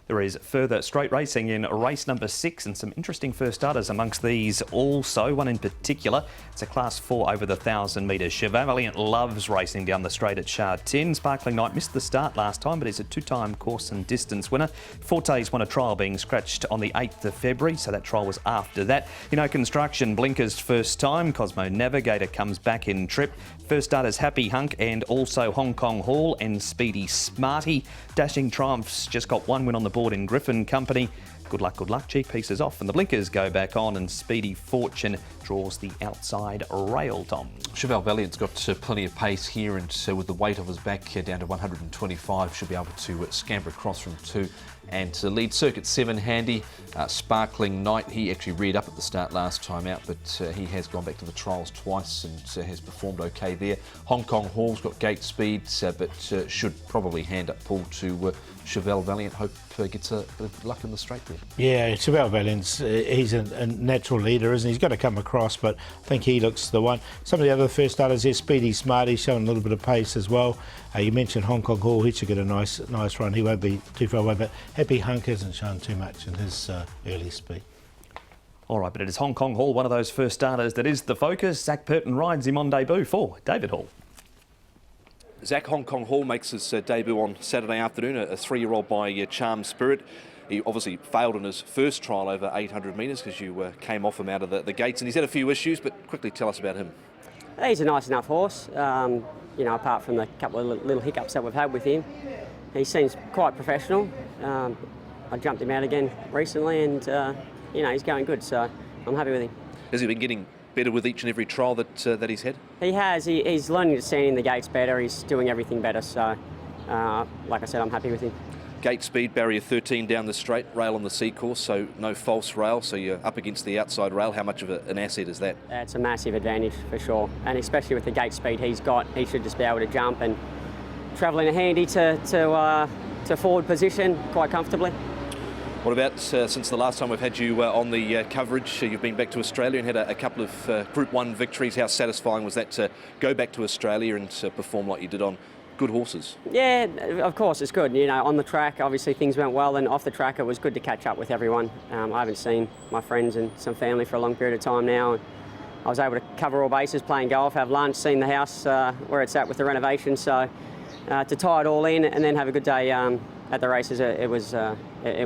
There is further straight racing in race number 6 and some interesting first starters amongst these also. One in particular, it's a Class 4 over the 1,000 metres. Sha Tin loves racing down the straight at Sha Tin. Sparkling Night missed the start last time, but is a 2-time course and distance winner. Forte's won a trial being scratched on the 8th of February, so that trial was after that. Construction, Blinkers first time. Cosmo Navigator comes back in trip. First starters Happy Hunk and also Hong Kong Hall and Speedy Smarty. Dashing Triumphs just got one win on the board in Griffin Company. Good luck, cheek pieces off, and the blinkers go back on, and Speedy Fortune draws the outside rail, Tom. Cheval Valiant's got plenty of pace here, and with the weight of his back down to 125, should be able to scamper across from 2 and lead. Circuit 7 handy. Sparkling Night, he actually reared up at the start last time out, but he has gone back to the trials twice and has performed okay there. Hong Kong Hall's got gate speed, but should probably hand up pull to Cheval Valiant. Hope gets a bit of luck in the straight there. Yeah, Cheval Valiant's he's a natural leader, isn't he? He's got to come across, but I think he looks the one. Some of the other first starters there, Speedy Smarty showing a little bit of pace as well. You mentioned Hong Kong Hall, he should get a nice run. He won't be too far away, but Happy Hunk hasn't shown too much in his early speed. All right, but it is Hong Kong Hall, one of those first starters that is the focus. Zach Purton rides him on debut for David Hall. Zach, Hong Kong Hall makes his debut on Saturday afternoon, a 3-year-old by Charm Spirit. He obviously failed in his first trial over 800 metres because you came off him out of the gates, and he's had a few issues, but quickly tell us about him. He's a nice enough horse, apart from the couple of little hiccups that we've had with him. He seems quite professional. I jumped him out again recently, and he's going good, so I'm happy with him. Has he been getting better with each and every trial that he's had? He has. He's learning to stand in the gates better. He's doing everything better, so like I said, I'm happy with him. Gate speed, barrier 13 down the straight, rail on the C course, so no false rail, so you're up against the outside rail. How much of an asset is that? It's a massive advantage for sure, and especially with the gate speed he's got, he should just be able to jump and travel in a handy to forward position quite comfortably. What about since the last time we've had you on the coverage, you've been back to Australia and had a couple of Group 1 victories. How satisfying was that to go back to Australia and perform like you did on good horses? Yeah, of course it's good. On the track, obviously things went well, and off the track it was good to catch up with everyone. I haven't seen my friends and some family for a long period of time now. And I was able to cover all bases, playing golf, have lunch, seen the house where it's at with the renovation. So to tie it all in and then have a good day at the races, it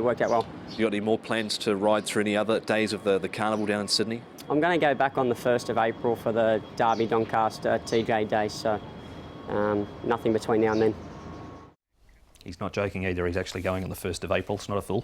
worked out well. You got any more plans to ride through any other days of the carnival down in Sydney? I'm going to go back on the 1st of April for the Derby Doncaster TJ Day, so nothing between now and then. He's not joking either. He's actually going on the 1st of April. It's not a fool.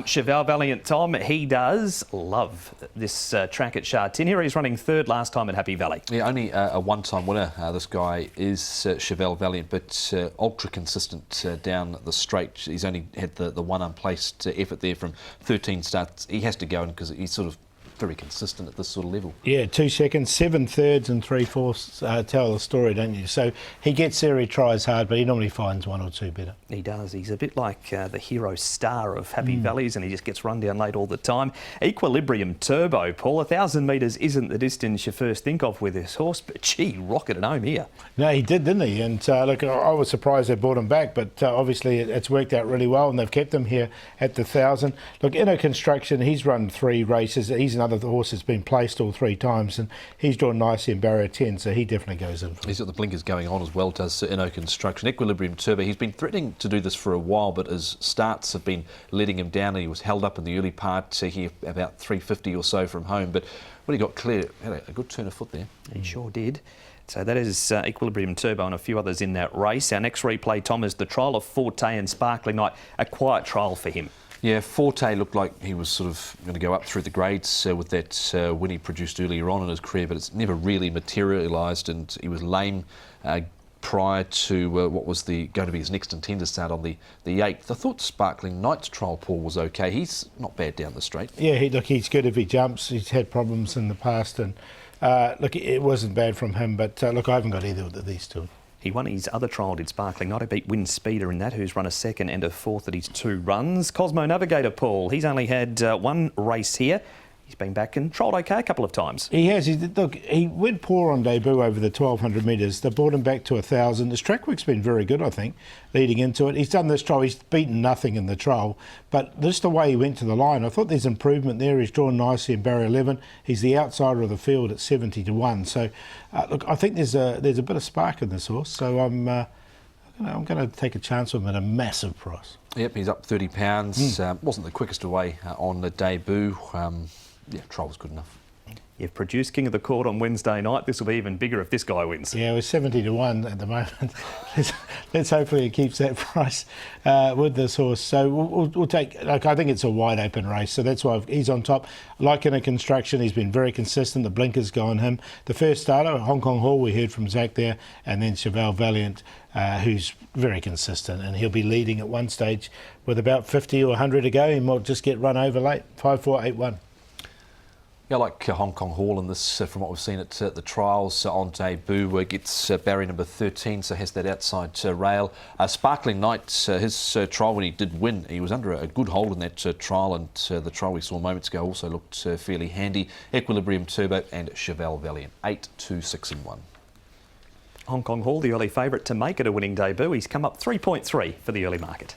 Cheval Valiant, Tom, he does love this track at Sha Tin. Here he's running 3rd last time at Happy Valley. Yeah, only a one-time winner. This guy is Cheval Valiant, but ultra consistent down the straight. He's only had the one unplaced effort there from 13 starts. He has to go in because he's sort of very consistent at this sort of level. Yeah, 2 seconds, 7 thirds and 3/4 tell the story, don't you? So he gets there, he tries hard, but he normally finds 1 or 2 better. He does. He's a bit like the hero star of Happy Valleys, and he just gets run down late all the time. Equilibrium Turbo, Paul. 1,000 metres isn't the distance you first think of with this horse, but gee, rocketed home here. No, he did, didn't he? And look, I was surprised they brought him back, but obviously it's worked out really well, and they've kept him here at the 1,000. Look, Inner Construction, he's run 3 races. He's another horse that's been placed all 3 times, and he's drawn nicely in barrier 10, so he definitely goes in. He's got the blinkers going on as well, does Inno Construction. Equilibrium Turbo, he's been threatening to do this for a while, but his starts have been letting him down, and he was held up in the early part here about 350 or so from home, but when he got clear, had a good turn of foot there. He sure did. So that is Equilibrium Turbo and a few others in that race. Our next replay, Tom, is the trial of Forte and Sparkling Night. A quiet trial for him. Yeah, Forte looked like he was sort of going to go up through the grades with that win he produced earlier on in his career, but it's never really materialised, and he was lame prior to what was going to be his next intended start on the 8th. I thought Sparkling Night's trial, Paul, was okay. He's not bad down the straight. Yeah, he's good if he jumps. He's had problems in the past, and look, it wasn't bad from him, but look, I haven't got either of these two. He won his other trial, did Sparkling Night. He beat Wind Speeder in that, who's run a 2nd and a 4th at his 2 runs. Cosmo Navigator, Paul, he's only had 1 race here. he's been back and trolled okay a couple of times. He has. Look, he went poor on debut over the 1,200 metres. They brought him back to 1,000. His track work's been very good, I think, leading into it. He's done this trial. He's beaten nothing in the trial. But just the way he went to the line, I thought there's improvement there. He's drawn nicely in barrier 11. He's the outsider of the field at 70 to 1. So, look, I think there's a bit of spark in this horse. So I'm going to take a chance with him at a massive price. Yep, he's up £30. Wasn't the quickest away on the debut. Trial was good enough. You've produced King of the Court on Wednesday night. This will be even bigger if this guy wins. Yeah, we're 70 to 1 at the moment. let's hopefully it keeps that price with this horse. So we'll take, like, I think it's a wide open race. So that's why he's on top. Like in a construction, he's been very consistent. The blinkers go on him. The first starter, Hong Kong Hall, we heard from Zach there, and then Cheval Valiant, who's very consistent, and he'll be leading at one stage with about 50 or 100 to go. He might just get run over late. 5-4-8-1. Yeah, I like Hong Kong Hall in this, from what we've seen at the trials on debut, gets barrier number 13, so has that outside rail. Sparkling Night, his trial when he did win, he was under a good hold in that trial, and the trial we saw moments ago also looked fairly handy. Equilibrium Turbo and Cheval Valiant, 8, 2, 6 and 1. Hong Kong Hall, the early favourite to make it a winning debut. He's come up 3.3 for the early market.